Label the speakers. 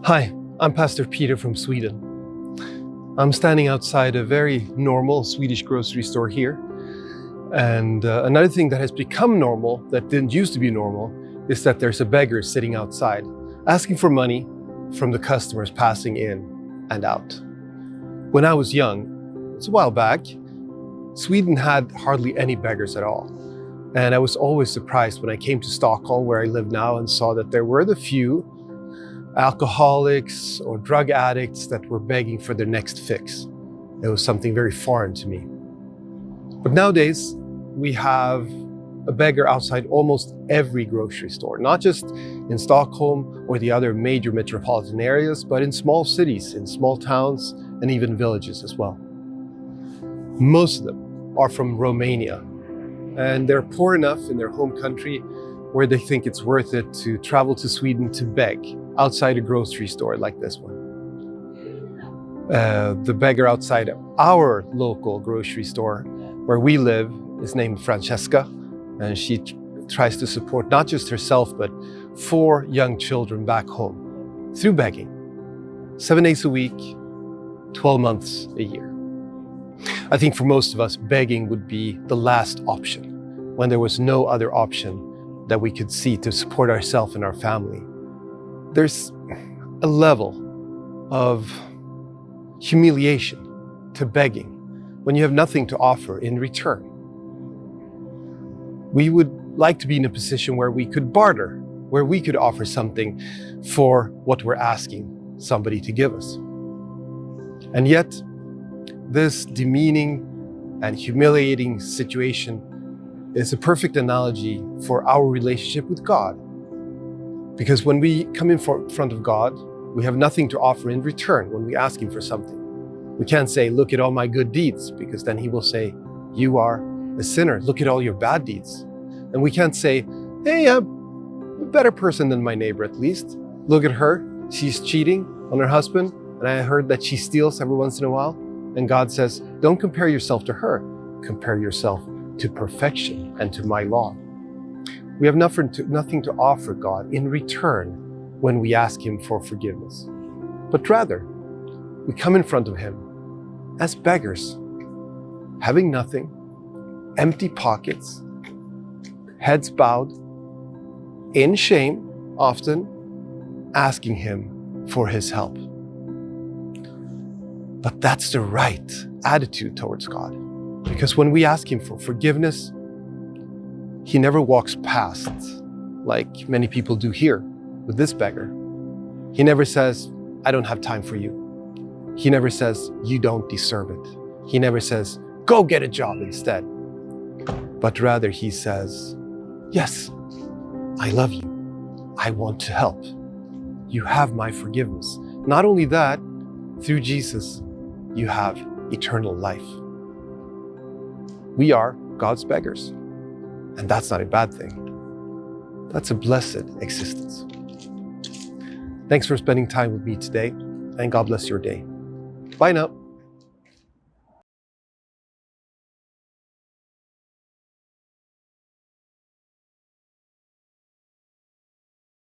Speaker 1: Hi, I'm Pastor Peter from Sweden. I'm standing outside a very normal Swedish grocery store here. And another thing that has become normal, that didn't used to be normal, is that there's a beggar sitting outside, asking for money from the customers passing in and out. When I was young, it's a while back, Sweden had hardly any beggars at all. And I was always surprised when I came to Stockholm, where I live now, and saw that there were the few alcoholics or drug addicts that were begging for their next fix. It was something very foreign to me. But nowadays, we have a beggar outside almost every grocery store, not just in Stockholm or the other major metropolitan areas, but in small cities, in small towns, and even villages as well. Most of them are from Romania, and they're poor enough in their home country where they think it's worth it to travel to Sweden to beg outside a grocery store like this one. The beggar outside our local grocery store where we live is named Francesca, and she tries to support not just herself, but 4 young children back home through begging, 7 days a week, 12 months a year. I think for most of us, begging would be the last option when there was no other option that we could see to support ourselves and our family. There's a level of humiliation to begging when you have nothing to offer in return. We would like to be in a position where we could barter, where we could offer something for what we're asking somebody to give us. And yet, this demeaning and humiliating situation is a perfect analogy for our relationship with God. Because when we come in front of God, we have nothing to offer in return when we ask Him for something. We can't say, look at all my good deeds, because then He will say, you are a sinner. Look at all your bad deeds. And we can't say, hey, I'm a better person than my neighbor at least. Look at her, she's cheating on her husband, and I heard that she steals every once in a while. And God says, don't compare yourself to her. Compare yourself to perfection and to my law. We have nothing to offer God in return when we ask Him for forgiveness. But rather, we come in front of Him as beggars, having nothing, empty pockets, heads bowed, in shame, often asking Him for His help. But that's the right attitude towards God. Because when we ask Him for forgiveness, He never walks past like many people do here with this beggar. He never says, I don't have time for you. He never says, you don't deserve it. He never says, go get a job instead. But rather He says, yes, I love you. I want to help. You have my forgiveness. Not only that, through Jesus, you have eternal life. We are God's beggars. And that's not a bad thing. That's a blessed existence. Thanks for spending time with me today, and God bless your day. Bye now.